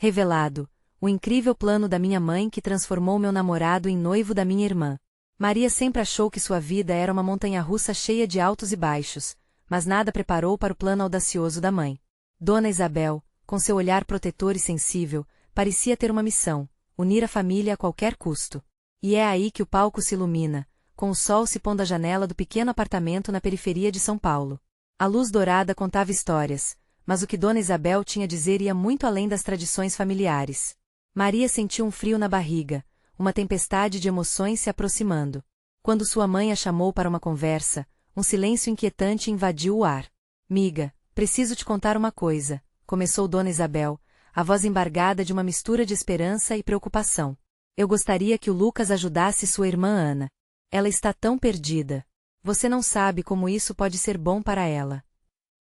Revelado, o incrível plano da minha mãe que transformou meu namorado em noivo da minha irmã. Maria sempre achou que sua vida era uma montanha-russa cheia de altos e baixos, mas nada preparou para o plano audacioso da mãe. Dona Isabel, com seu olhar protetor e sensível, parecia ter uma missão: unir a família a qualquer custo. E é aí que o palco se ilumina, com o sol se pondo à janela do pequeno apartamento na periferia de São Paulo. A luz dourada contava histórias, mas o que Dona Isabel tinha a dizer ia muito além das tradições familiares. Maria sentiu um frio na barriga, uma tempestade de emoções se aproximando. Quando sua mãe a chamou para uma conversa, um silêncio inquietante invadiu o ar. Miga, preciso te contar uma coisa, começou Dona Isabel, a voz embargada de uma mistura de esperança e preocupação. Eu gostaria que o Lucas ajudasse sua irmã Ana. Ela está tão perdida. Você não sabe como isso pode ser bom para ela.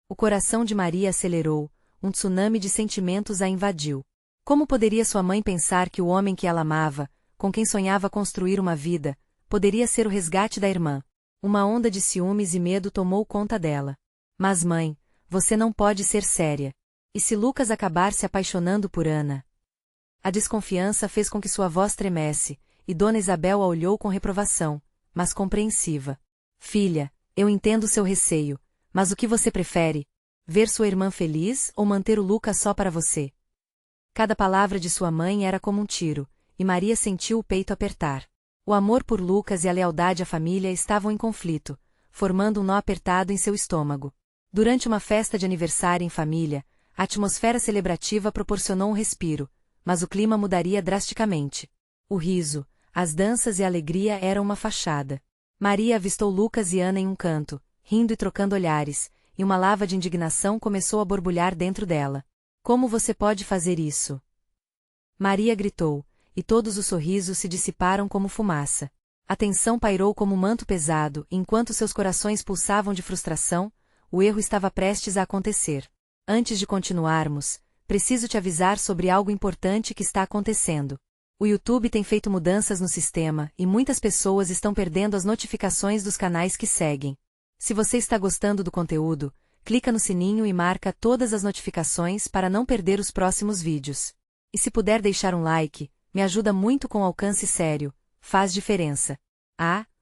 O coração de Maria acelerou, um tsunami de sentimentos a invadiu. Como poderia sua mãe pensar que o homem que ela amava, com quem sonhava construir uma vida, poderia ser o resgate da irmã? Uma onda de ciúmes e medo tomou conta dela. Mas mãe, você não pode ser séria. E se Lucas acabar se apaixonando por Ana? A desconfiança fez com que sua voz tremesse, e Dona Isabel a olhou com reprovação, mas compreensiva. Filha, eu entendo seu receio, mas o que você prefere? Ver sua irmã feliz ou manter o Lucas só para você? Cada palavra de sua mãe era como um tiro, e Maria sentiu o peito apertar. O amor por Lucas e a lealdade à família estavam em conflito, formando um nó apertado em seu estômago. Durante uma festa de aniversário em família, a atmosfera celebrativa proporcionou um respiro, mas o clima mudaria drasticamente. O riso, as danças e a alegria eram uma fachada. Maria avistou Lucas e Ana em um canto, rindo e trocando olhares, e uma lava de indignação começou a borbulhar dentro dela. Como você pode fazer isso? Maria gritou, e todos os sorrisos se dissiparam como fumaça. A tensão pairou como um manto pesado, e enquanto seus corações pulsavam de frustração, o erro estava prestes a acontecer. Antes de continuarmos, preciso te avisar sobre algo importante que está acontecendo. O YouTube tem feito mudanças no sistema e muitas pessoas estão perdendo as notificações dos canais que seguem. Se você está gostando do conteúdo, clica no sininho e marca todas as notificações para não perder os próximos vídeos. E se puder deixar um like, me ajuda muito com alcance sério, faz diferença.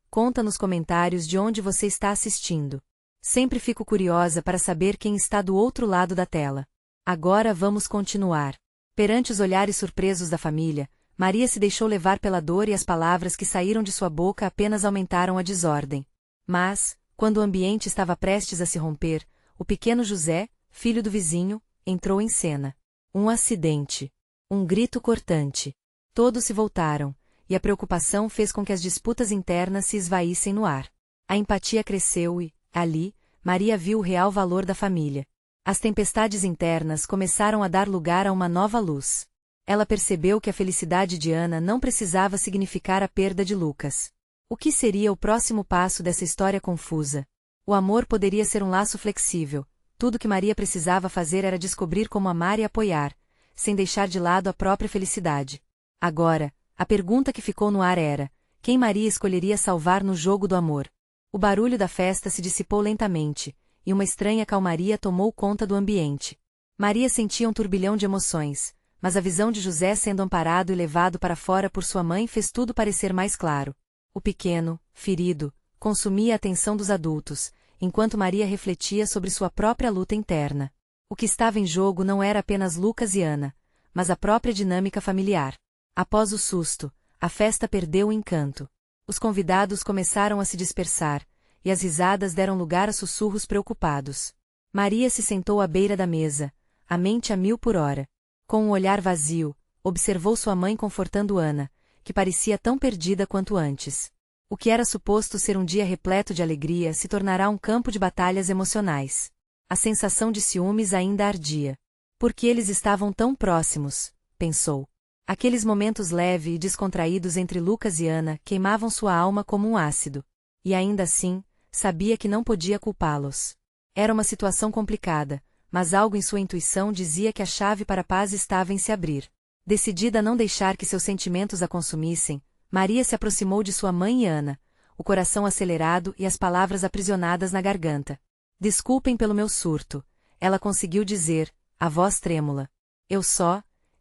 Conta nos comentários de onde você está assistindo. Sempre fico curiosa para saber quem está do outro lado da tela. Agora vamos continuar. Perante os olhares surpresos da família, Maria se deixou levar pela dor e as palavras que saíram de sua boca apenas aumentaram a desordem. Mas, quando o ambiente estava prestes a se romper, o pequeno José, filho do vizinho, entrou em cena. Um acidente. Um grito cortante. Todos se voltaram, e a preocupação fez com que as disputas internas se esvaíssem no ar. A empatia cresceu e, ali, Maria viu o real valor da família. As tempestades internas começaram a dar lugar a uma nova luz. Ela percebeu que a felicidade de Ana não precisava significar a perda de Lucas. O que seria o próximo passo dessa história confusa? O amor poderia ser um laço flexível. Tudo que Maria precisava fazer era descobrir como amar e apoiar, sem deixar de lado a própria felicidade. Agora, a pergunta que ficou no ar era: quem Maria escolheria salvar no jogo do amor? O barulho da festa se dissipou lentamente, e uma estranha calmaria tomou conta do ambiente. Maria sentia um turbilhão de emoções, mas a visão de José sendo amparado e levado para fora por sua mãe fez tudo parecer mais claro. O pequeno, ferido, consumia a atenção dos adultos, enquanto Maria refletia sobre sua própria luta interna. O que estava em jogo não era apenas Lucas e Ana, mas a própria dinâmica familiar. Após o susto, a festa perdeu o encanto. Os convidados começaram a se dispersar, e as risadas deram lugar a sussurros preocupados. Maria se sentou à beira da mesa, a mente a 1000 por hora. Com um olhar vazio, observou sua mãe confortando Ana, que parecia tão perdida quanto antes. O que era suposto ser um dia repleto de alegria se tornará um campo de batalhas emocionais. A sensação de ciúmes ainda ardia. Por que eles estavam tão próximos? Pensou. Aqueles momentos leves e descontraídos entre Lucas e Ana queimavam sua alma como um ácido. E ainda assim, sabia que não podia culpá-los. Era uma situação complicada, mas algo em sua intuição dizia que a chave para a paz estava em se abrir. Decidida a não deixar que seus sentimentos a consumissem, Maria se aproximou de sua mãe e Ana, o coração acelerado e as palavras aprisionadas na garganta. Desculpem pelo meu surto, ela conseguiu dizer, a voz trêmula.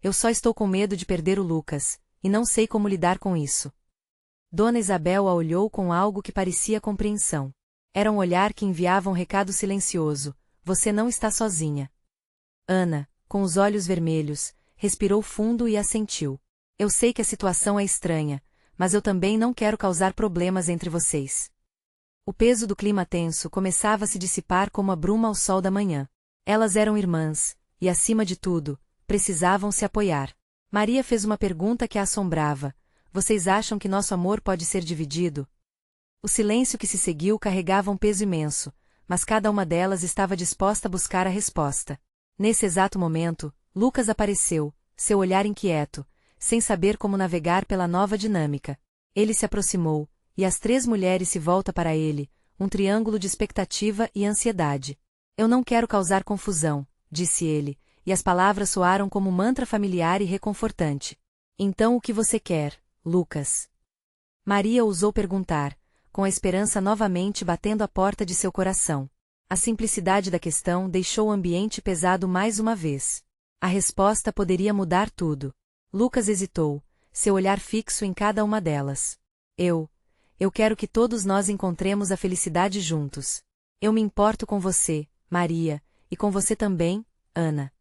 Eu só estou com medo de perder o Lucas, e não sei como lidar com isso. Dona Isabel a olhou com algo que parecia compreensão. Era um olhar que enviava um recado silencioso: você não está sozinha. Ana, com os olhos vermelhos, respirou fundo e assentiu. Eu sei que a situação é estranha, mas eu também não quero causar problemas entre vocês. O peso do clima tenso começava a se dissipar como a bruma ao sol da manhã. Elas eram irmãs, e acima de tudo, precisavam se apoiar. Maria fez uma pergunta que a assombrava: vocês acham que nosso amor pode ser dividido? O silêncio que se seguiu carregava um peso imenso, mas cada uma delas estava disposta a buscar a resposta. Nesse exato momento, Lucas apareceu, seu olhar inquieto, sem saber como navegar pela nova dinâmica. Ele se aproximou, e as três mulheres se voltam para ele, um triângulo de expectativa e ansiedade. Eu não quero causar confusão, disse ele, e as palavras soaram como um mantra familiar e reconfortante. Então o que você quer, Lucas? Maria ousou perguntar, com a esperança novamente batendo à porta de seu coração. A simplicidade da questão deixou o ambiente pesado mais uma vez. A resposta poderia mudar tudo. Lucas hesitou, seu olhar fixo em cada uma delas. Eu quero que todos nós encontremos a felicidade juntos. Eu me importo com você, Maria, e com você também, Ana.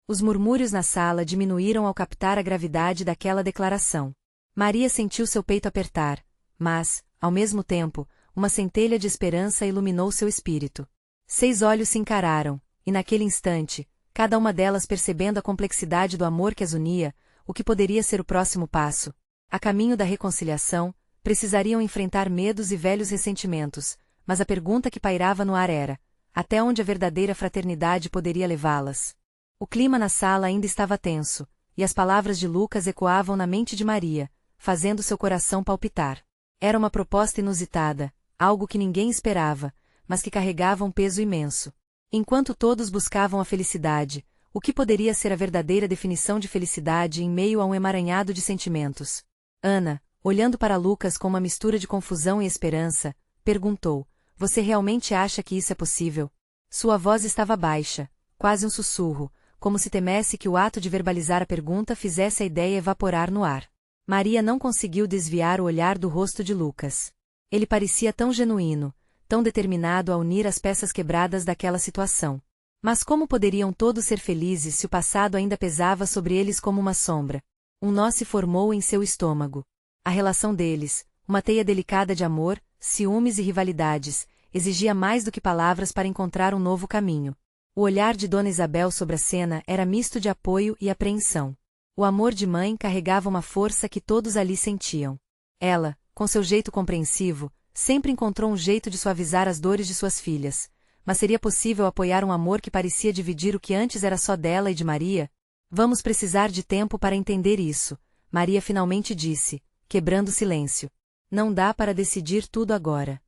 Os murmúrios na sala diminuíram ao captar a gravidade daquela declaração. Maria sentiu seu peito apertar, mas, ao mesmo tempo, uma centelha de esperança iluminou seu espírito. 6 olhos se encararam, e naquele instante, cada uma delas percebendo a complexidade do amor que as unia, o que poderia ser o próximo passo. A caminho da reconciliação, precisariam enfrentar medos e velhos ressentimentos, mas a pergunta que pairava no ar era: até onde a verdadeira fraternidade poderia levá-las? O clima na sala ainda estava tenso, e as palavras de Lucas ecoavam na mente de Maria, fazendo seu coração palpitar. Era uma proposta inusitada, algo que ninguém esperava, mas que carregava um peso imenso. Enquanto todos buscavam a felicidade, o que poderia ser a verdadeira definição de felicidade em meio a um emaranhado de sentimentos? Ana, olhando para Lucas com uma mistura de confusão e esperança, perguntou: você realmente acha que isso é possível? Sua voz estava baixa, quase um sussurro, como se temesse que o ato de verbalizar a pergunta fizesse a ideia evaporar no ar. Maria não conseguiu desviar o olhar do rosto de Lucas. Ele parecia tão genuíno, tão determinado a unir as peças quebradas daquela situação. Mas como poderiam todos ser felizes se o passado ainda pesava sobre eles como uma sombra? Um nó se formou em seu estômago. A relação deles, uma teia delicada de amor, ciúmes e rivalidades, exigia mais do que palavras para encontrar um novo caminho. O olhar de Dona Isabel sobre a cena era misto de apoio e apreensão. O amor de mãe carregava uma força que todos ali sentiam. Ela, com seu jeito compreensivo, sempre encontrou um jeito de suavizar as dores de suas filhas. Mas seria possível apoiar um amor que parecia dividir o que antes era só dela e de Maria? Vamos precisar de tempo para entender isso, Maria finalmente disse, quebrando o silêncio. Não dá para decidir tudo agora.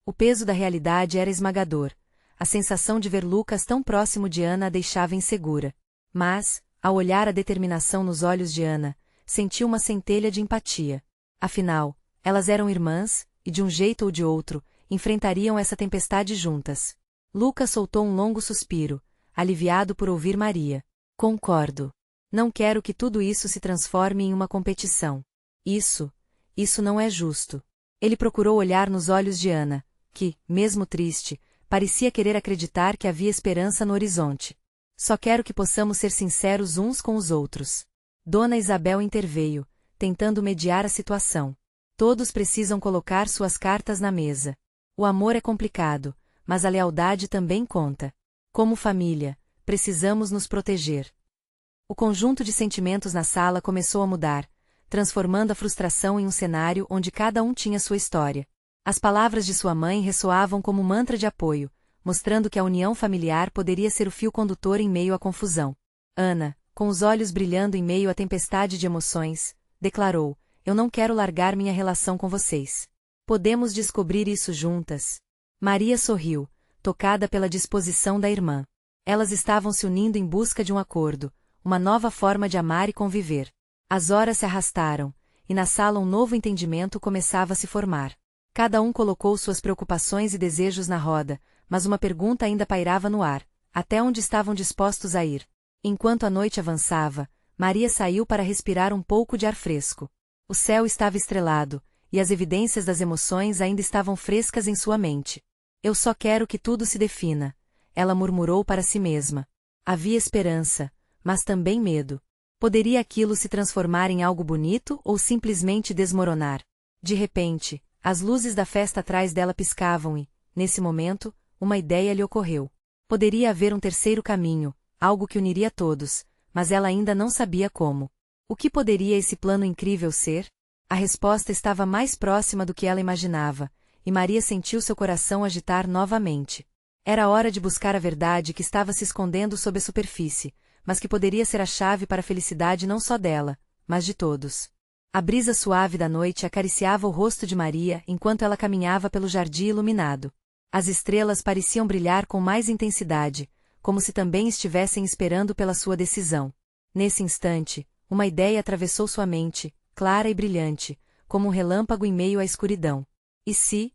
O peso da realidade era esmagador. A sensação de ver Lucas tão próximo de Ana a deixava insegura. Mas, ao olhar a determinação nos olhos de Ana, sentiu uma centelha de empatia. Afinal, elas eram irmãs, e de um jeito ou de outro, enfrentariam essa tempestade juntas. Lucas soltou um longo suspiro, aliviado por ouvir Maria. Concordo. Não quero que tudo isso se transforme em uma competição. Isso não é justo. Ele procurou olhar nos olhos de Ana, que, mesmo triste, parecia querer acreditar que havia esperança no horizonte. Só quero que possamos ser sinceros uns com os outros. Dona Isabel interveio, tentando mediar a situação. Todos precisam colocar suas cartas na mesa. O amor é complicado, mas a lealdade também conta. Como família, precisamos nos proteger. O conjunto de sentimentos na sala começou a mudar, transformando a frustração em um cenário onde cada um tinha sua história. As palavras de sua mãe ressoavam como um mantra de apoio, mostrando que a união familiar poderia ser o fio condutor em meio à confusão. Ana, com os olhos brilhando em meio à tempestade de emoções, declarou: eu não quero largar minha relação com vocês. Podemos descobrir isso juntas. Maria sorriu, tocada pela disposição da irmã. Elas estavam se unindo em busca de um acordo, uma nova forma de amar e conviver. As horas se arrastaram, e na sala um novo entendimento começava a se formar. Cada um colocou suas preocupações e desejos na roda, mas uma pergunta ainda pairava no ar: até onde estavam dispostos a ir? Enquanto a noite avançava, Maria saiu para respirar um pouco de ar fresco. O céu estava estrelado, e as evidências das emoções ainda estavam frescas em sua mente. Eu só quero que tudo se defina, ela murmurou para si mesma. Havia esperança, mas também medo. Poderia aquilo se transformar em algo bonito ou simplesmente desmoronar? De repente, as luzes da festa atrás dela piscavam e, nesse momento, uma ideia lhe ocorreu. Poderia haver um terceiro caminho, algo que uniria todos, mas ela ainda não sabia como. O que poderia esse plano incrível ser? A resposta estava mais próxima do que ela imaginava, e Maria sentiu seu coração agitar novamente. Era hora de buscar a verdade que estava se escondendo sob a superfície, mas que poderia ser a chave para a felicidade não só dela, mas de todos. A brisa suave da noite acariciava o rosto de Maria enquanto ela caminhava pelo jardim iluminado. As estrelas pareciam brilhar com mais intensidade, como se também estivessem esperando pela sua decisão. Nesse instante, uma ideia atravessou sua mente, clara e brilhante, como um relâmpago em meio à escuridão. E se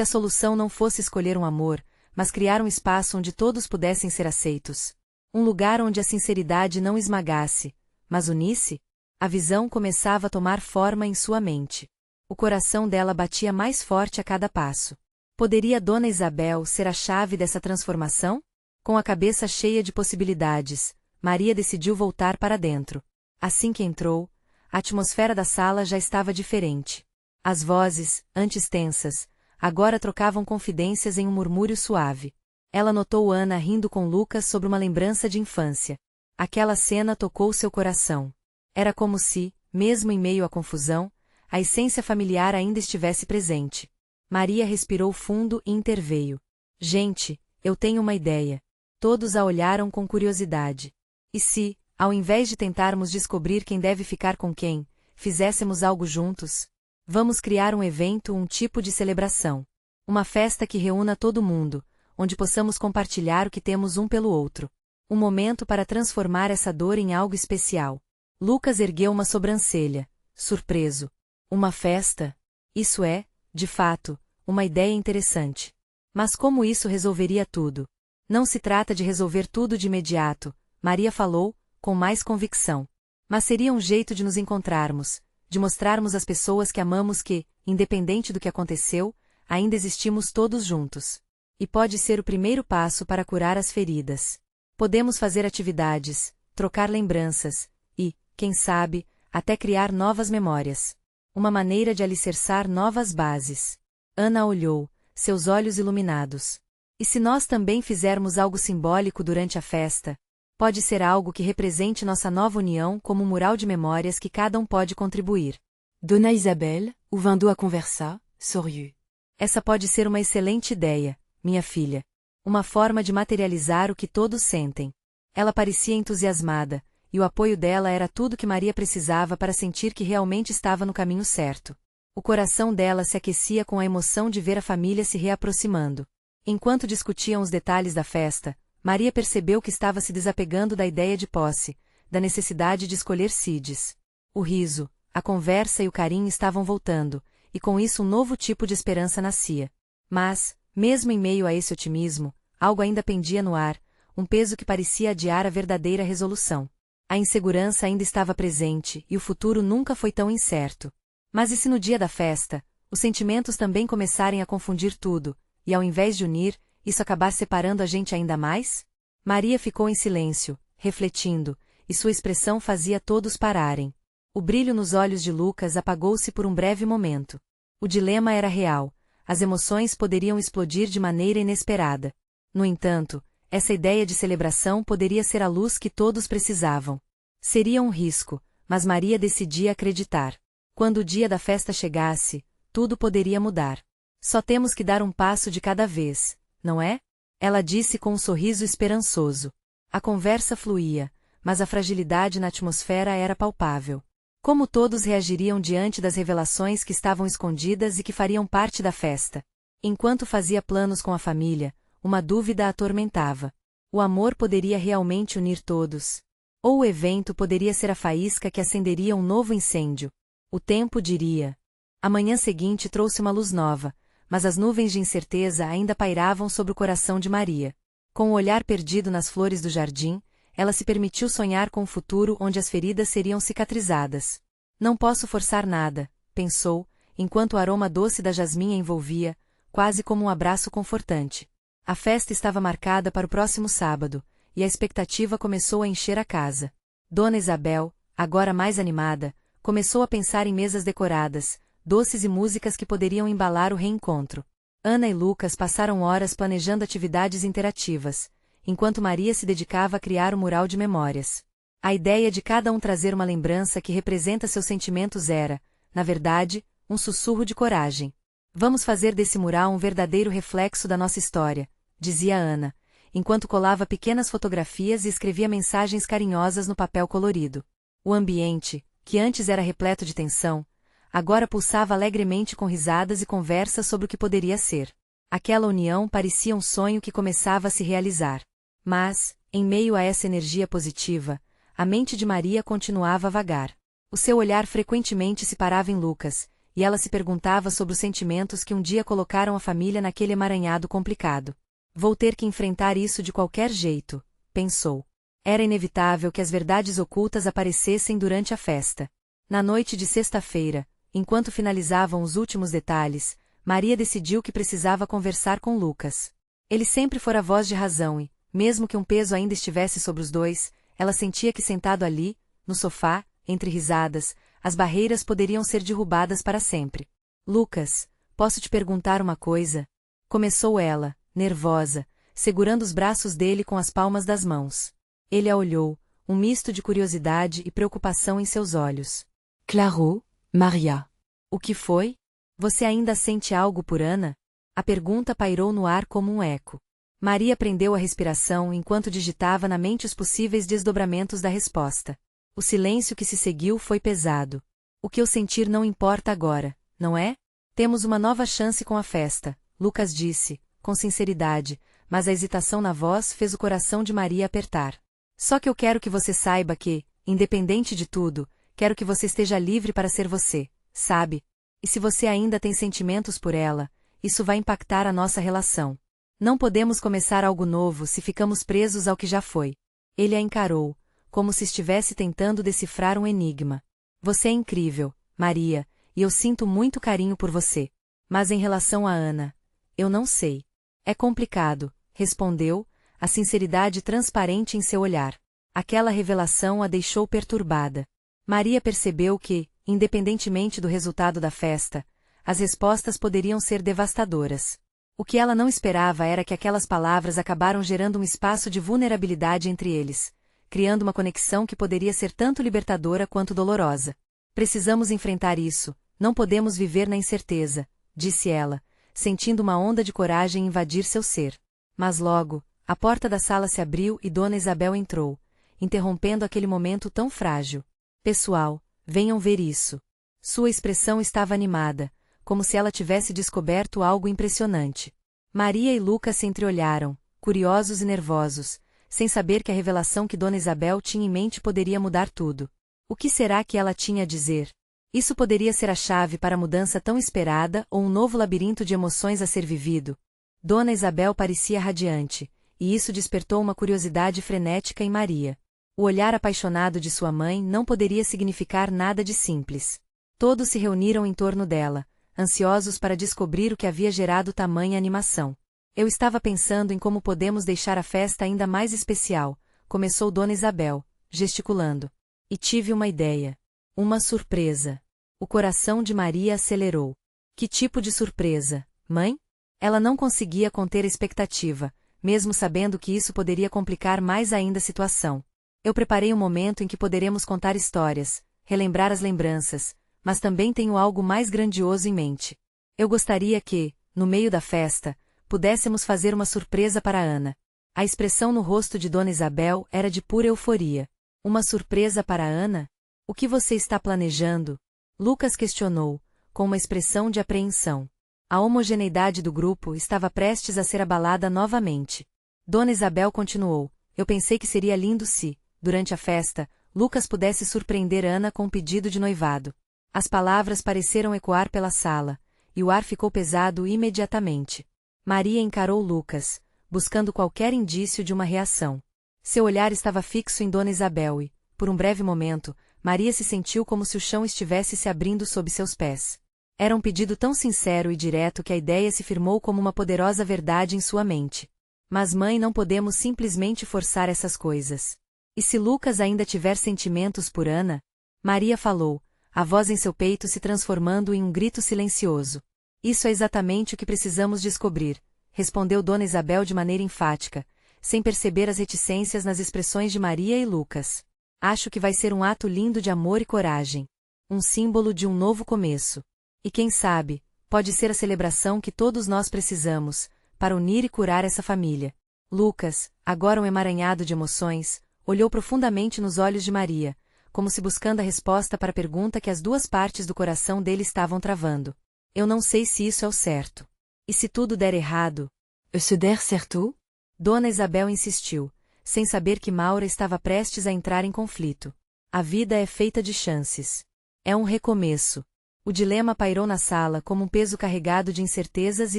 a solução não fosse escolher um amor, mas criar um espaço onde todos pudessem ser aceitos? Um lugar onde a sinceridade não esmagasse, mas unisse? A visão começava a tomar forma em sua mente. O coração dela batia mais forte a cada passo. Poderia Dona Isabel ser a chave dessa transformação? Com a cabeça cheia de possibilidades, Maria decidiu voltar para dentro. Assim que entrou, a atmosfera da sala já estava diferente. As vozes, antes tensas, agora trocavam confidências em um murmúrio suave. Ela notou Ana rindo com Lucas sobre uma lembrança de infância. Aquela cena tocou seu coração. Era como se, mesmo em meio à confusão, a essência familiar ainda estivesse presente. Maria respirou fundo e interveio. Gente, eu tenho uma ideia. Todos a olharam com curiosidade. E se, ao invés de tentarmos descobrir quem deve ficar com quem, fizéssemos algo juntos? Vamos criar um evento, um tipo de celebração. Uma festa que reúna todo mundo, onde possamos compartilhar o que temos um pelo outro. Um momento para transformar essa dor em algo especial. Lucas ergueu uma sobrancelha, surpreso. Uma festa? Isso é, de fato, uma ideia interessante. Mas como isso resolveria tudo? Não se trata de resolver tudo de imediato, Maria falou, com mais convicção. Mas seria um jeito de nos encontrarmos, de mostrarmos às pessoas que amamos que, independente do que aconteceu, ainda existimos todos juntos. E pode ser o primeiro passo para curar as feridas. Podemos fazer atividades, trocar lembranças, e, quem sabe, até criar novas memórias. Uma maneira de alicerçar novas bases. Ana olhou, seus olhos iluminados. E se nós também fizermos algo simbólico durante a festa? Pode ser algo que represente nossa nova união como um mural de memórias que cada um pode contribuir. Dona Isabel, ouvindo a conversar, sorriu. Essa pode ser uma excelente ideia, minha filha. Uma forma de materializar o que todos sentem. Ela parecia entusiasmada, e o apoio dela era tudo que Maria precisava para sentir que realmente estava no caminho certo. O coração dela se aquecia com a emoção de ver a família se reaproximando. Enquanto discutiam os detalhes da festa, Maria percebeu que estava se desapegando da ideia de posse, da necessidade de escolher Cides. O riso, a conversa e o carinho estavam voltando, e com isso um novo tipo de esperança nascia. Mas, mesmo em meio a esse otimismo, algo ainda pendia no ar, um peso que parecia adiar a verdadeira resolução. A insegurança ainda estava presente e o futuro nunca foi tão incerto. Mas e se no dia da festa, os sentimentos também começarem a confundir tudo, e ao invés de unir, isso acabar separando a gente ainda mais? Maria ficou em silêncio, refletindo, e sua expressão fazia todos pararem. O brilho nos olhos de Lucas apagou-se por um breve momento. O dilema era real, as emoções poderiam explodir de maneira inesperada. No entanto, essa ideia de celebração poderia ser a luz que todos precisavam. Seria um risco, mas Maria decidia acreditar. Quando o dia da festa chegasse, tudo poderia mudar. Só temos que dar um passo de cada vez, não é? Ela disse com um sorriso esperançoso. A conversa fluía, mas a fragilidade na atmosfera era palpável. Como todos reagiriam diante das revelações que estavam escondidas e que fariam parte da festa? Enquanto fazia planos com a família, uma dúvida a atormentava. O amor poderia realmente unir todos? Ou o evento poderia ser a faísca que acenderia um novo incêndio? O tempo diria. A manhã seguinte trouxe uma luz nova, mas as nuvens de incerteza ainda pairavam sobre o coração de Maria. Com o olhar perdido nas flores do jardim, ela se permitiu sonhar com um futuro onde as feridas seriam cicatrizadas. Não posso forçar nada, pensou, enquanto o aroma doce da jasmim a envolvia, quase como um abraço confortante. A festa estava marcada para o próximo sábado, e a expectativa começou a encher a casa. Dona Isabel, agora mais animada, começou a pensar em mesas decoradas, doces e músicas que poderiam embalar o reencontro. Ana e Lucas passaram horas planejando atividades interativas, enquanto Maria se dedicava a criar o mural de memórias. A ideia de cada um trazer uma lembrança que representa seus sentimentos era, na verdade, um sussurro de coragem. Vamos fazer desse mural um verdadeiro reflexo da nossa história, dizia Ana, enquanto colava pequenas fotografias e escrevia mensagens carinhosas no papel colorido. O ambiente, que antes era repleto de tensão, agora pulsava alegremente com risadas e conversas sobre o que poderia ser. Aquela união parecia um sonho que começava a se realizar. Mas, em meio a essa energia positiva, a mente de Maria continuava a vagar. O seu olhar frequentemente se parava em Lucas, e ela se perguntava sobre os sentimentos que um dia colocaram a família naquele emaranhado complicado. Vou ter que enfrentar isso de qualquer jeito, pensou. Era inevitável que as verdades ocultas aparecessem durante a festa. Na noite de sexta-feira, enquanto finalizavam os últimos detalhes, Maria decidiu que precisava conversar com Lucas. Ele sempre fora a voz de razão e, mesmo que um peso ainda estivesse sobre os dois, ela sentia que sentado ali, no sofá, entre risadas, as barreiras poderiam ser derrubadas para sempre. Lucas, posso te perguntar uma coisa? Começou ela, nervosa, segurando os braços dele com as palmas das mãos. Ele a olhou, um misto de curiosidade e preocupação em seus olhos. Claro, Maria. O que foi? Você ainda sente algo por Ana? A pergunta pairou no ar como um eco. Maria prendeu a respiração enquanto digitava na mente os possíveis desdobramentos da resposta. O silêncio que se seguiu foi pesado. O que eu sentir não importa agora, não é? Temos uma nova chance com a festa, Lucas disse, com sinceridade, mas a hesitação na voz fez o coração de Maria apertar. Só que eu quero que você saiba que, independente de tudo, quero que você esteja livre para ser você, sabe? E se você ainda tem sentimentos por ela, isso vai impactar a nossa relação. Não podemos começar algo novo se ficamos presos ao que já foi. Ele a encarou, como se estivesse tentando decifrar um enigma. Você é incrível, Maria, e eu sinto muito carinho por você. Mas em relação a Ana, eu não sei. É complicado, respondeu, a sinceridade transparente em seu olhar. Aquela revelação a deixou perturbada. Maria percebeu que, independentemente do resultado da festa, as respostas poderiam ser devastadoras. O que ela não esperava era que aquelas palavras acabaram gerando um espaço de vulnerabilidade entre eles, criando uma conexão que poderia ser tanto libertadora quanto dolorosa. Precisamos enfrentar isso, não podemos viver na incerteza, disse ela, sentindo uma onda de coragem invadir seu ser. Mas logo, a porta da sala se abriu e Dona Isabel entrou, interrompendo aquele momento tão frágil. Pessoal, venham ver isso. Sua expressão estava animada, como se ela tivesse descoberto algo impressionante. Maria e Lucas se entreolharam, curiosos e nervosos, sem saber que a revelação que Dona Isabel tinha em mente poderia mudar tudo. O que será que ela tinha a dizer? Isso poderia ser a chave para a mudança tão esperada ou um novo labirinto de emoções a ser vivido? Dona Isabel parecia radiante, e isso despertou uma curiosidade frenética em Maria. O olhar apaixonado de sua mãe não poderia significar nada de simples. Todos se reuniram em torno dela, ansiosos para descobrir o que havia gerado tamanha animação. Eu estava pensando em como podemos deixar a festa ainda mais especial, começou Dona Isabel, gesticulando. E tive uma ideia. Uma surpresa. O coração de Maria acelerou. Que tipo de surpresa, mãe? Ela não conseguia conter a expectativa, mesmo sabendo que isso poderia complicar mais ainda a situação. Eu preparei um momento em que poderemos contar histórias, relembrar as lembranças, mas também tenho algo mais grandioso em mente. Eu gostaria que, no meio da festa, pudéssemos fazer uma surpresa para Ana. A expressão no rosto de Dona Isabel era de pura euforia. Uma surpresa para Ana? O que você está planejando? Lucas questionou, com uma expressão de apreensão. A homogeneidade do grupo estava prestes a ser abalada novamente. Dona Isabel continuou, eu pensei que seria lindo se, durante a festa, Lucas pudesse surpreender Ana com um pedido de noivado. As palavras pareceram ecoar pela sala, e o ar ficou pesado imediatamente. Maria encarou Lucas, buscando qualquer indício de uma reação. Seu olhar estava fixo em Dona Isabel e, por um breve momento, Maria se sentiu como se o chão estivesse se abrindo sob seus pés. Era um pedido tão sincero e direto que a ideia se firmou como uma poderosa verdade em sua mente. Mas mãe, não podemos simplesmente forçar essas coisas. E se Lucas ainda tiver sentimentos por Ana? Maria falou, a voz em seu peito se transformando em um grito silencioso. Isso é exatamente o que precisamos descobrir, respondeu Dona Isabel de maneira enfática, sem perceber as reticências nas expressões de Maria e Lucas. Acho que vai ser um ato lindo de amor e coragem. Um símbolo de um novo começo. E quem sabe, pode ser a celebração que todos nós precisamos, para unir e curar essa família. Lucas, agora um emaranhado de emoções, olhou profundamente nos olhos de Maria, como se buscando a resposta para a pergunta que as duas partes do coração dele estavam travando. Eu não sei se isso é o certo. E se tudo der errado? Et se der certo? Dona Isabel insistiu, sem saber que Maura estava prestes a entrar em conflito. A vida é feita de chances. É um recomeço. O dilema pairou na sala como um peso carregado de incertezas e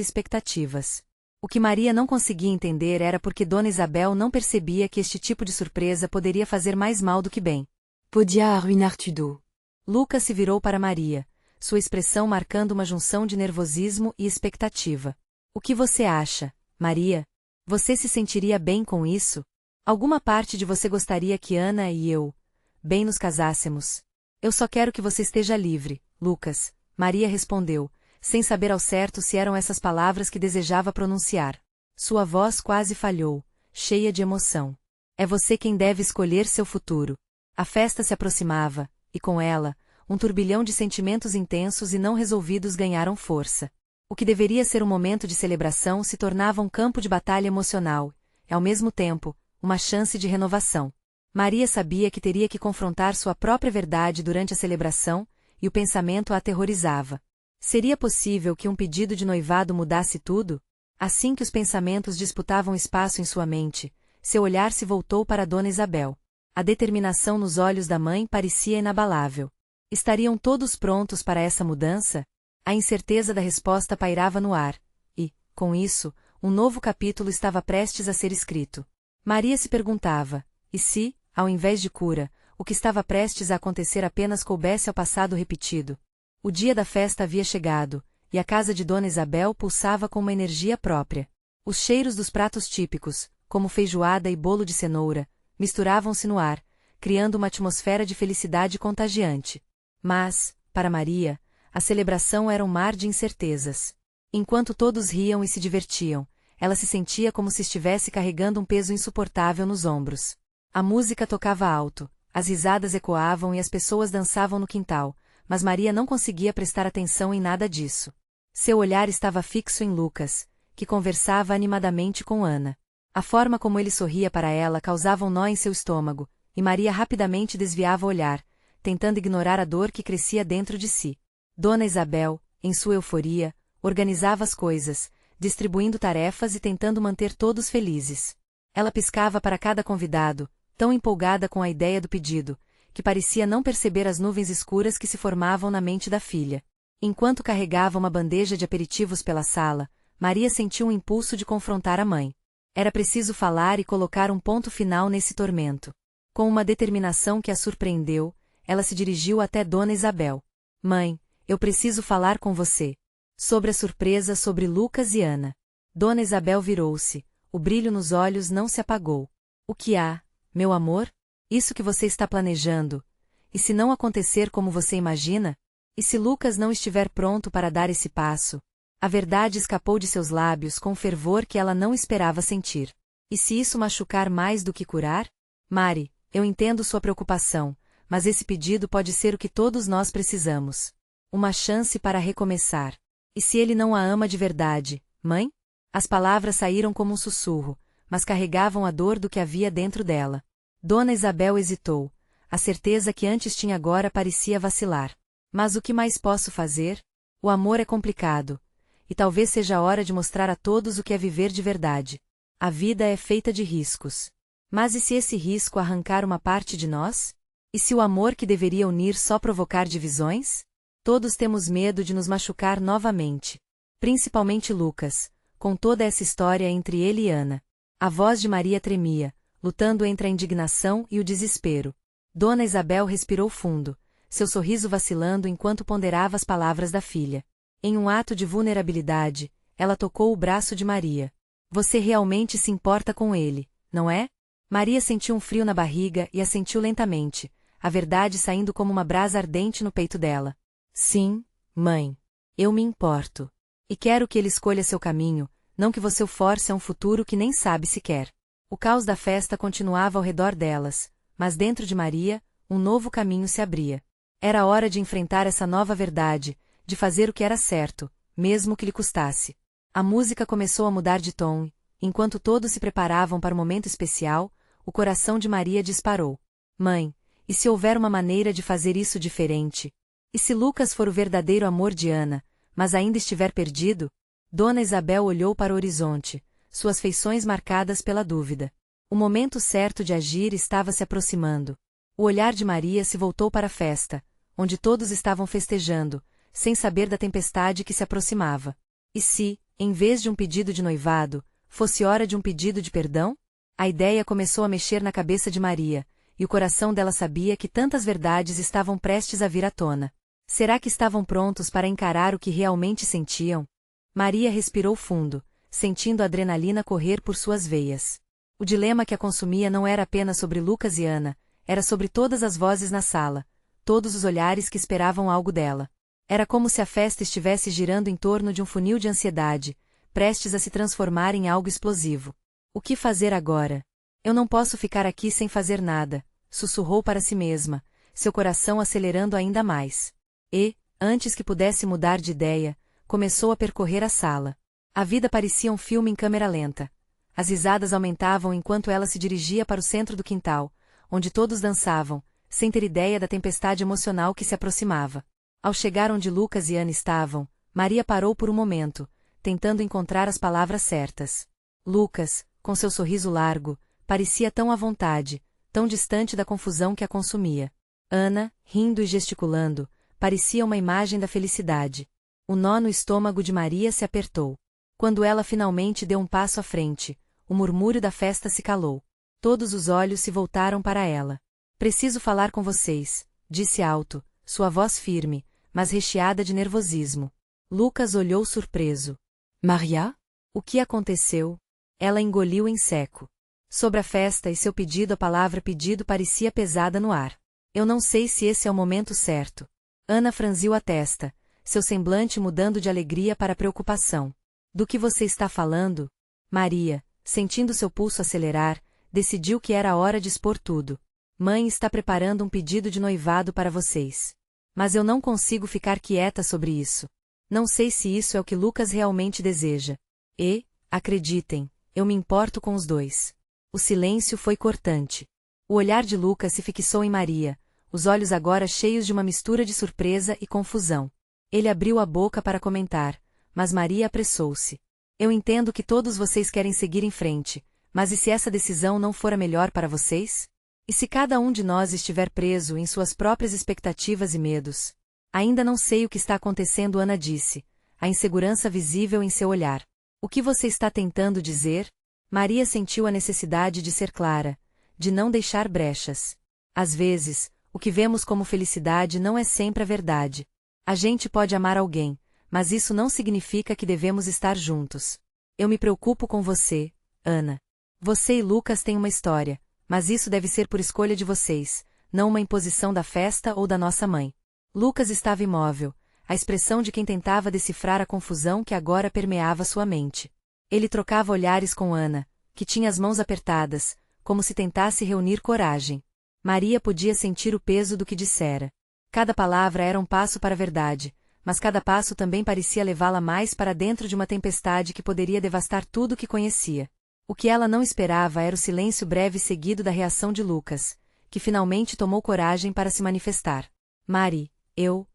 expectativas. O que Maria não conseguia entender era porque Dona Isabel não percebia que este tipo de surpresa poderia fazer mais mal do que bem. Podia arruinar tudo. Lucas se virou para Maria, sua expressão marcando uma junção de nervosismo e expectativa. O que você acha, Maria? Você se sentiria bem com isso? Alguma parte de você gostaria que Ana e eu, bem, nos casássemos? Eu só quero que você esteja livre, Lucas, Maria respondeu, sem saber ao certo se eram essas palavras que desejava pronunciar. Sua voz quase falhou, cheia de emoção. É você quem deve escolher seu futuro. A festa se aproximava, e com ela, um turbilhão de sentimentos intensos e não resolvidos ganharam força. O que deveria ser um momento de celebração se tornava um campo de batalha emocional, e ao mesmo tempo, uma chance de renovação. Maria sabia que teria que confrontar sua própria verdade durante a celebração, e o pensamento a aterrorizava. Seria possível que um pedido de noivado mudasse tudo? Assim que os pensamentos disputavam espaço em sua mente, seu olhar se voltou para Dona Isabel. A determinação nos olhos da mãe parecia inabalável. Estariam todos prontos para essa mudança? A incerteza da resposta pairava no ar, e, com isso, um novo capítulo estava prestes a ser escrito. Maria se perguntava, e se, ao invés de cura, o que estava prestes a acontecer apenas coubesse ao passado repetido? O dia da festa havia chegado, e a casa de Dona Isabel pulsava com uma energia própria. Os cheiros dos pratos típicos, como feijoada e bolo de cenoura, misturavam-se no ar, criando uma atmosfera de felicidade contagiante. Mas, para Maria, a celebração era um mar de incertezas. Enquanto todos riam e se divertiam, ela se sentia como se estivesse carregando um peso insuportável nos ombros. A música tocava alto, as risadas ecoavam e as pessoas dançavam no quintal, mas Maria não conseguia prestar atenção em nada disso. Seu olhar estava fixo em Lucas, que conversava animadamente com Ana. A forma como ele sorria para ela causava um nó em seu estômago, e Maria rapidamente desviava o olhar, tentando ignorar a dor que crescia dentro de si. Dona Isabel, em sua euforia, organizava as coisas, distribuindo tarefas e tentando manter todos felizes. Ela piscava para cada convidado, tão empolgada com a ideia do pedido, que parecia não perceber as nuvens escuras que se formavam na mente da filha. Enquanto carregava uma bandeja de aperitivos pela sala, Maria sentiu um impulso de confrontar a mãe. Era preciso falar e colocar um ponto final nesse tormento. Com uma determinação que a surpreendeu, ela se dirigiu até Dona Isabel. Mãe, eu preciso falar com você. Sobre a surpresa sobre Lucas e Ana. Dona Isabel virou-se, o brilho nos olhos não se apagou. O que há, meu amor? Isso que você está planejando. E se não acontecer como você imagina? E se Lucas não estiver pronto para dar esse passo? A verdade escapou de seus lábios com fervor que ela não esperava sentir. E se isso machucar mais do que curar? Mari, eu entendo sua preocupação, mas esse pedido pode ser o que todos nós precisamos. Uma chance para recomeçar. E se ele não a ama de verdade, mãe? As palavras saíram como um sussurro, mas carregavam a dor do que havia dentro dela. Dona Isabel hesitou. A certeza que antes tinha agora parecia vacilar. Mas o que mais posso fazer? O amor é complicado. E talvez seja a hora de mostrar a todos o que é viver de verdade. A vida é feita de riscos. Mas e se esse risco arrancar uma parte de nós? E se o amor que deveria unir só provocar divisões? Todos temos medo de nos machucar novamente. Principalmente Lucas, com toda essa história entre ele e Ana. A voz de Maria tremia. lutando entre a indignação e o desespero. Dona Isabel respirou fundo, seu sorriso vacilando enquanto ponderava as palavras da filha. Em um ato de vulnerabilidade, ela tocou o braço de Maria. Você realmente se importa com ele, não é? Maria sentiu um frio na barriga e assentiu lentamente, a verdade saindo como uma brasa ardente no peito dela. Sim, mãe. Eu me importo. E quero que ele escolha seu caminho, não que você o force a um futuro que nem sabe se quer. O caos da festa continuava ao redor delas, mas dentro de Maria, um novo caminho se abria. Era hora de enfrentar essa nova verdade, de fazer o que era certo, mesmo que lhe custasse. A música começou a mudar de tom, enquanto todos se preparavam para o momento especial, o coração de Maria disparou. Mãe, e se houver uma maneira de fazer isso diferente? E se Lucas for o verdadeiro amor de Ana, mas ainda estiver perdido? Dona Isabel olhou para o horizonte, suas feições marcadas pela dúvida. O momento certo de agir estava se aproximando. O olhar de Maria se voltou para a festa, onde todos estavam festejando, sem saber da tempestade que se aproximava. E se, em vez de um pedido de noivado, fosse hora de um pedido de perdão? A ideia começou a mexer na cabeça de Maria, e o coração dela sabia que tantas verdades estavam prestes a vir à tona. Será que estavam prontos para encarar o que realmente sentiam? Maria respirou fundo, sentindo a adrenalina correr por suas veias. O dilema que a consumia não era apenas sobre Lucas e Ana, era sobre todas as vozes na sala, todos os olhares que esperavam algo dela. Era como se a festa estivesse girando em torno de um funil de ansiedade, prestes a se transformar em algo explosivo. O que fazer agora? Eu não posso ficar aqui sem fazer nada, sussurrou para si mesma, seu coração acelerando ainda mais. E, antes que pudesse mudar de ideia, começou a percorrer a sala. A vida parecia um filme em câmera lenta. As risadas aumentavam enquanto ela se dirigia para o centro do quintal, onde todos dançavam, sem ter ideia da tempestade emocional que se aproximava. Ao chegar onde Lucas e Ana estavam, Maria parou por um momento, tentando encontrar as palavras certas. Lucas, com seu sorriso largo, parecia tão à vontade, tão distante da confusão que a consumia. Ana, rindo e gesticulando, parecia uma imagem da felicidade. O nó no estômago de Maria se apertou. Quando ela finalmente deu um passo à frente, o murmúrio da festa se calou. Todos os olhos se voltaram para ela. Preciso falar com vocês, disse alto, sua voz firme, mas recheada de nervosismo. Lucas olhou surpreso. Maria? O que aconteceu? Ela engoliu em seco. Sobre a festa e seu pedido, a palavra pedido parecia pesada no ar. Eu não sei se esse é o momento certo. Ana franziu a testa, seu semblante mudando de alegria para preocupação. Do que você está falando? Maria, sentindo seu pulso acelerar, decidiu que era a hora de expor tudo. Mãe está preparando um pedido de noivado para vocês. Mas eu não consigo ficar quieta sobre isso. Não sei se isso é o que Lucas realmente deseja. E, acreditem, eu me importo com os dois. O silêncio foi cortante. O olhar de Lucas se fixou em Maria, os olhos agora cheios de uma mistura de surpresa e confusão. Ele abriu a boca para comentar, mas Maria apressou-se. Eu entendo que todos vocês querem seguir em frente, mas e se essa decisão não for a melhor para vocês? E se cada um de nós estiver preso em suas próprias expectativas e medos? Ainda não sei o que está acontecendo, Ana disse, a insegurança visível em seu olhar. O que você está tentando dizer? Maria sentiu a necessidade de ser clara, de não deixar brechas. Às vezes, o que vemos como felicidade não é sempre a verdade. A gente pode amar alguém, mas isso não significa que devemos estar juntos. Eu me preocupo com você, Ana. Você e Lucas têm uma história, mas isso deve ser por escolha de vocês, não uma imposição da festa ou da nossa mãe. Lucas estava imóvel, a expressão de quem tentava decifrar a confusão que agora permeava sua mente. Ele trocava olhares com Ana, que tinha as mãos apertadas, como se tentasse reunir coragem. Maria podia sentir o peso do que dissera. Cada palavra era um passo para a verdade, mas cada passo também parecia levá-la mais para dentro de uma tempestade que poderia devastar tudo o que conhecia. O que ela não esperava era o silêncio breve seguido da reação de Lucas, que finalmente tomou coragem para se manifestar. Mari, eu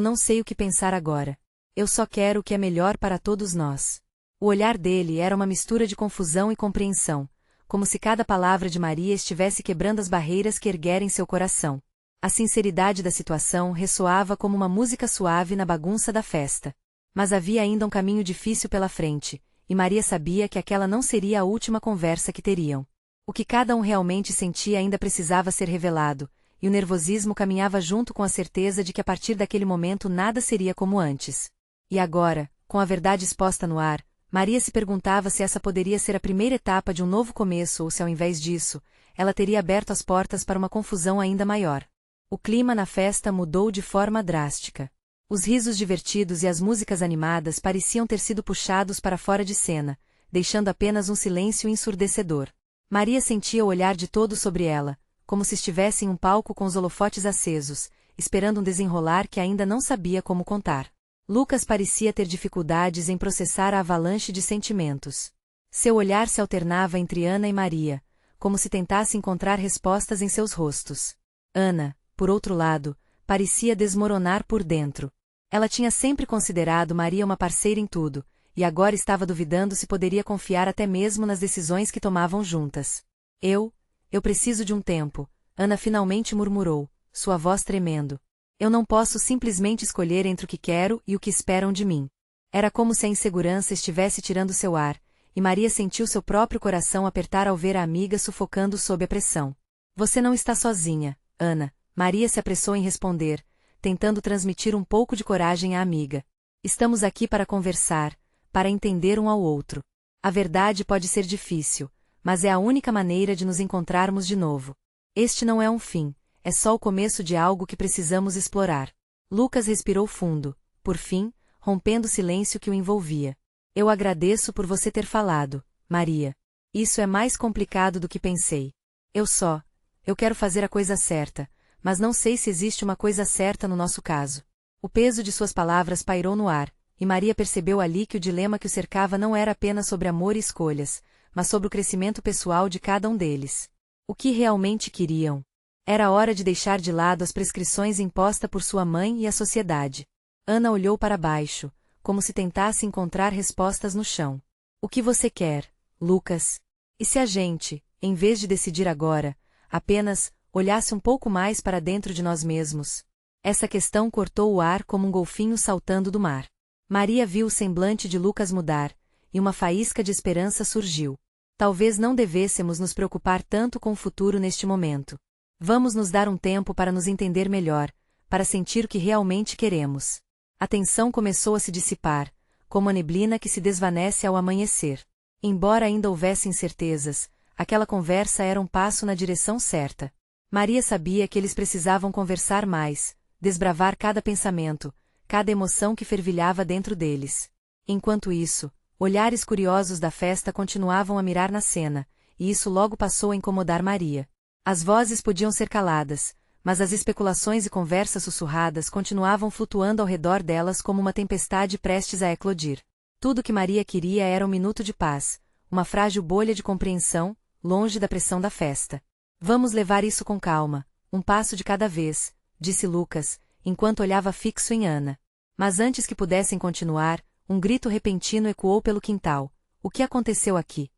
não sei o que pensar agora. Eu só quero o que é melhor para todos nós. O olhar dele era uma mistura de confusão e compreensão, como se cada palavra de Maria estivesse quebrando as barreiras que ergueram em seu coração. A sinceridade da situação ressoava como uma música suave na bagunça da festa. Mas havia ainda um caminho difícil pela frente, e Maria sabia que aquela não seria a última conversa que teriam. O que cada um realmente sentia ainda precisava ser revelado, e o nervosismo caminhava junto com a certeza de que a partir daquele momento nada seria como antes. E agora, com a verdade exposta no ar, Maria se perguntava se essa poderia ser a primeira etapa de um novo começo ou se ao invés disso, ela teria aberto as portas para uma confusão ainda maior. O clima na festa mudou de forma drástica. Os risos divertidos e as músicas animadas pareciam ter sido puxados para fora de cena, deixando apenas um silêncio ensurdecedor. Maria sentia o olhar de todos sobre ela, como se estivesse em um palco com os holofotes acesos, esperando um desenrolar que ainda não sabia como contar. Lucas parecia ter dificuldades em processar a avalanche de sentimentos. Seu olhar se alternava entre Ana e Maria, como se tentasse encontrar respostas em seus rostos. Ana, por outro lado, parecia desmoronar por dentro. Ela tinha sempre considerado Maria uma parceira em tudo, e agora estava duvidando se poderia confiar até mesmo nas decisões que tomavam juntas. Eu preciso de um tempo, Ana finalmente murmurou, sua voz tremendo. Eu não posso simplesmente escolher entre o que quero e o que esperam de mim. Era como se a insegurança estivesse tirando seu ar, e Maria sentiu seu próprio coração apertar ao ver a amiga sufocando sob a pressão. Você não está sozinha, Ana, Maria se apressou em responder, tentando transmitir um pouco de coragem à amiga. Estamos aqui para conversar, para entender um ao outro. A verdade pode ser difícil, mas é a única maneira de nos encontrarmos de novo. Este não é um fim, é só o começo de algo que precisamos explorar. Lucas respirou fundo, por fim, rompendo o silêncio que o envolvia. Eu agradeço por você ter falado, Maria. Isso é mais complicado do que pensei. Eu quero fazer a coisa certa, mas não sei se existe uma coisa certa no nosso caso. O peso de suas palavras pairou no ar, e Maria percebeu ali que o dilema que o cercava não era apenas sobre amor e escolhas, mas sobre o crescimento pessoal de cada um deles. O que realmente queriam? Era hora de deixar de lado as prescrições impostas por sua mãe e a sociedade. Ana olhou para baixo, como se tentasse encontrar respostas no chão. O que você quer, Lucas? E se a gente, em vez de decidir agora, apenas olhasse um pouco mais para dentro de nós mesmos? Essa questão cortou o ar como um golfinho saltando do mar. Maria viu o semblante de Lucas mudar, e uma faísca de esperança surgiu. Talvez não devêssemos nos preocupar tanto com o futuro neste momento. Vamos nos dar um tempo para nos entender melhor, para sentir o que realmente queremos. A tensão começou a se dissipar, como a neblina que se desvanece ao amanhecer. Embora ainda houvesse incertezas, aquela conversa era um passo na direção certa. Maria sabia que eles precisavam conversar mais, desbravar cada pensamento, cada emoção que fervilhava dentro deles. Enquanto isso, olhares curiosos da festa continuavam a mirar na cena, e isso logo passou a incomodar Maria. As vozes podiam ser caladas, mas as especulações e conversas sussurradas continuavam flutuando ao redor delas como uma tempestade prestes a eclodir. Tudo o que Maria queria era um minuto de paz, uma frágil bolha de compreensão, longe da pressão da festa. Vamos levar isso com calma, um passo de cada vez, disse Lucas, enquanto olhava fixo em Ana. Mas antes que pudessem continuar, um grito repentino ecoou pelo quintal. O que aconteceu aqui?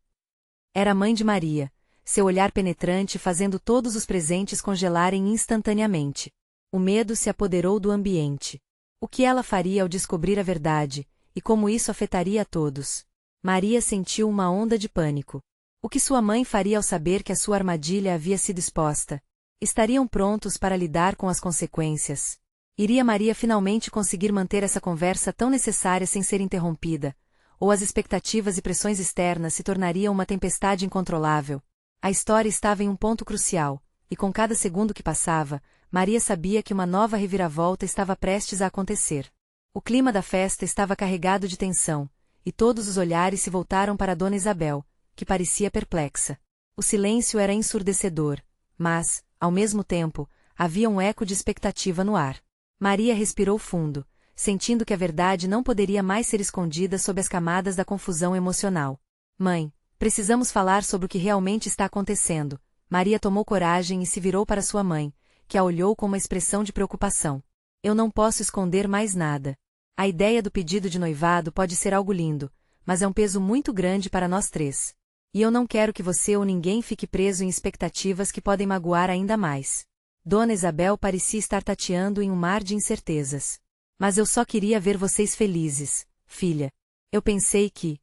Era a mãe de Maria, seu olhar penetrante fazendo todos os presentes congelarem instantaneamente. O medo se apoderou do ambiente. O que ela faria ao descobrir a verdade, e como isso afetaria a todos? Maria sentiu uma onda de pânico. O que sua mãe faria ao saber que a sua armadilha havia sido exposta? Estariam prontos para lidar com as consequências? Iria Maria finalmente conseguir manter essa conversa tão necessária sem ser interrompida? Ou as expectativas e pressões externas se tornariam uma tempestade incontrolável? A história estava em um ponto crucial, e com cada segundo que passava, Maria sabia que uma nova reviravolta estava prestes a acontecer. O clima da festa estava carregado de tensão, e todos os olhares se voltaram para Dona Isabel, que parecia perplexa. O silêncio era ensurdecedor, mas, ao mesmo tempo, havia um eco de expectativa no ar. Maria respirou fundo, sentindo que a verdade não poderia mais ser escondida sob as camadas da confusão emocional. Mãe, precisamos falar sobre o que realmente está acontecendo. Maria tomou coragem e se virou para sua mãe, que a olhou com uma expressão de preocupação. Eu não posso esconder mais nada. A ideia do pedido de noivado pode ser algo lindo, mas é um peso muito grande para nós três. E eu não quero que você ou ninguém fique preso em expectativas que podem magoar ainda mais. Dona Isabel parecia estar tateando em um mar de incertezas. Mas eu só queria ver vocês felizes, filha. Eu pensei que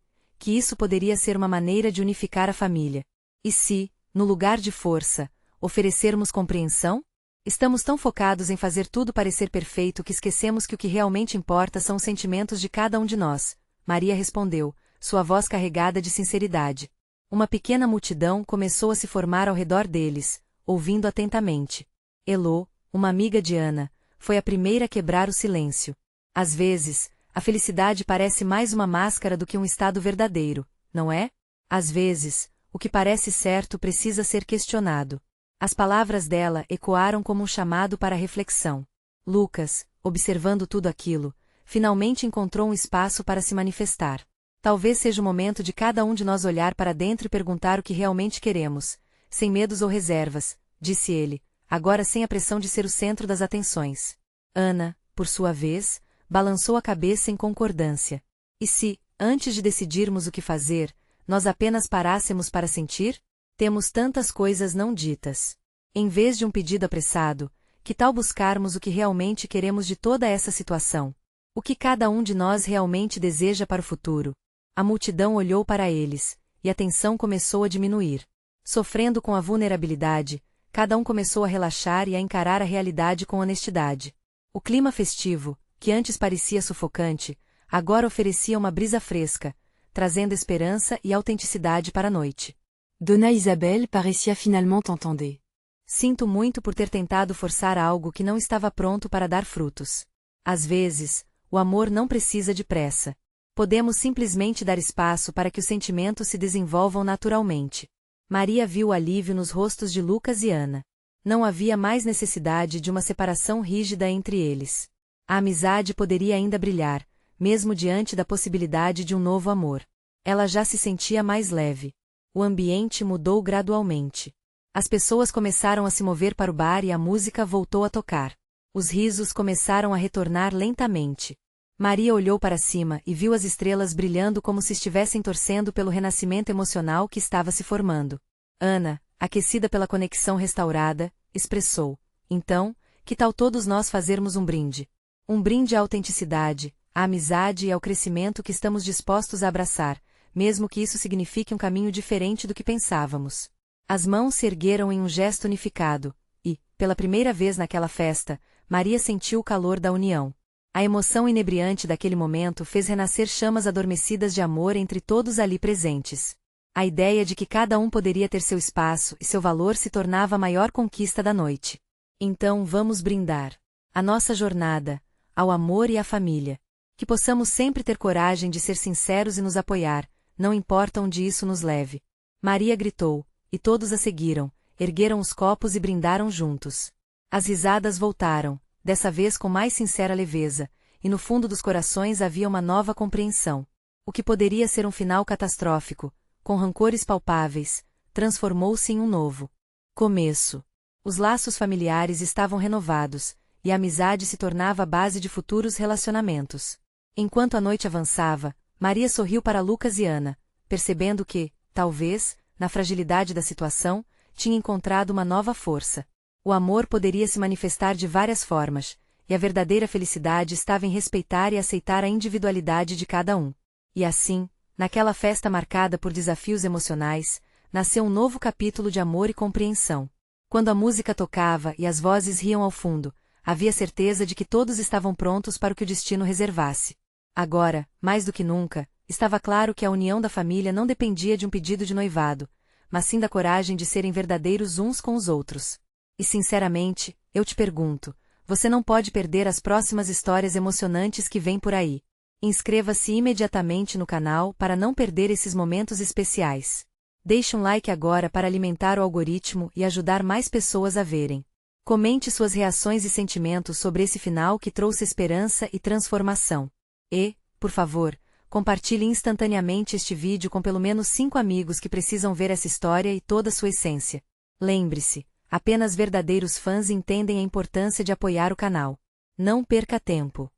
isso poderia ser uma maneira de unificar a família. E se, No lugar de força, oferecermos compreensão? Estamos tão focados em fazer tudo parecer perfeito que esquecemos que o que realmente importa são os sentimentos de cada um de nós. Maria respondeu, sua voz carregada de sinceridade. Uma pequena multidão começou a se formar ao redor deles, ouvindo atentamente. Elô, uma amiga de Ana, foi a primeira a quebrar o silêncio. Às vezes, a felicidade parece mais uma máscara do que um estado verdadeiro, não é? Às vezes, o que parece certo precisa ser questionado. As palavras dela ecoaram como um chamado para a reflexão. Lucas, observando tudo aquilo, finalmente encontrou um espaço para se manifestar. Talvez seja o momento de cada um de nós olhar para dentro e perguntar o que realmente queremos, sem medos ou reservas, disse ele, agora sem a pressão de ser o centro das atenções. Ana, por sua vez, balançou a cabeça em concordância. E se, antes de decidirmos o que fazer, nós apenas parássemos para sentir? Temos tantas coisas não ditas. Em vez de um pedido apressado, que tal buscarmos o que realmente queremos de toda essa situação? O que cada um de nós realmente deseja para o futuro? A multidão olhou para eles, e a tensão começou a diminuir. Sofrendo com a vulnerabilidade, cada um começou a relaxar e a encarar a realidade com honestidade. O clima festivo, que antes parecia sufocante, agora oferecia uma brisa fresca, trazendo esperança e autenticidade para a noite. Dona Isabelle parecia finalement entender. Sinto muito por ter tentado forçar algo que não estava pronto para dar frutos. Às vezes, o amor não precisa de pressa. Podemos simplesmente dar espaço para que os sentimentos se desenvolvam naturalmente. Maria viu o alívio nos rostos de Lucas e Ana. Não havia mais necessidade de uma separação rígida entre eles. A amizade poderia ainda brilhar, mesmo diante da possibilidade de um novo amor. Ela já se sentia mais leve. O ambiente mudou gradualmente. As pessoas começaram a se mover para o bar e a música voltou a tocar. Os risos começaram a retornar lentamente. Maria olhou para cima e viu as estrelas brilhando como se estivessem torcendo pelo renascimento emocional que estava se formando. Ana, aquecida pela conexão restaurada, expressou, então, que tal todos nós fazermos um brinde? Um brinde à autenticidade, à amizade e ao crescimento que estamos dispostos a abraçar, mesmo que isso signifique um caminho diferente do que pensávamos. As mãos se ergueram em um gesto unificado, e, pela primeira vez naquela festa, Maria sentiu o calor da união. A emoção inebriante daquele momento fez renascer chamas adormecidas de amor entre todos ali presentes. A ideia de que cada um poderia ter seu espaço e seu valor se tornava a maior conquista da noite. Então vamos brindar. A nossa jornada, ao amor e à família. Que possamos sempre ter coragem de ser sinceros e nos apoiar, não importa onde isso nos leve. Maria gritou, e todos a seguiram, ergueram os copos e brindaram juntos. As risadas voltaram, dessa vez com mais sincera leveza, e no fundo dos corações havia uma nova compreensão. O que poderia ser um final catastrófico, com rancores palpáveis, transformou-se em um novo começo. Os laços familiares estavam renovados, e a amizade se tornava a base de futuros relacionamentos. Enquanto a noite avançava, Maria sorriu para Lucas e Ana, percebendo que, talvez, na fragilidade da situação, tinha encontrado uma nova força. O amor poderia se manifestar de várias formas, e a verdadeira felicidade estava em respeitar e aceitar a individualidade de cada um. E assim, naquela festa marcada por desafios emocionais, nasceu um novo capítulo de amor e compreensão. Quando a música tocava e as vozes riam ao fundo, havia certeza de que todos estavam prontos para o que o destino reservasse. Agora, mais do que nunca, estava claro que a união da família não dependia de um pedido de noivado, mas sim da coragem de serem verdadeiros uns com os outros. E sinceramente, eu te pergunto, você não pode perder as próximas histórias emocionantes que vêm por aí. Inscreva-se imediatamente no canal para não perder esses momentos especiais. Deixe um like agora para alimentar o algoritmo e ajudar mais pessoas a verem. Comente suas reações e sentimentos sobre esse final que trouxe esperança e transformação. E, por favor, compartilhe instantaneamente este vídeo com pelo menos 5 amigos que precisam ver essa história e toda sua essência. Lembre-se, apenas verdadeiros fãs entendem a importância de apoiar o canal. Não perca tempo.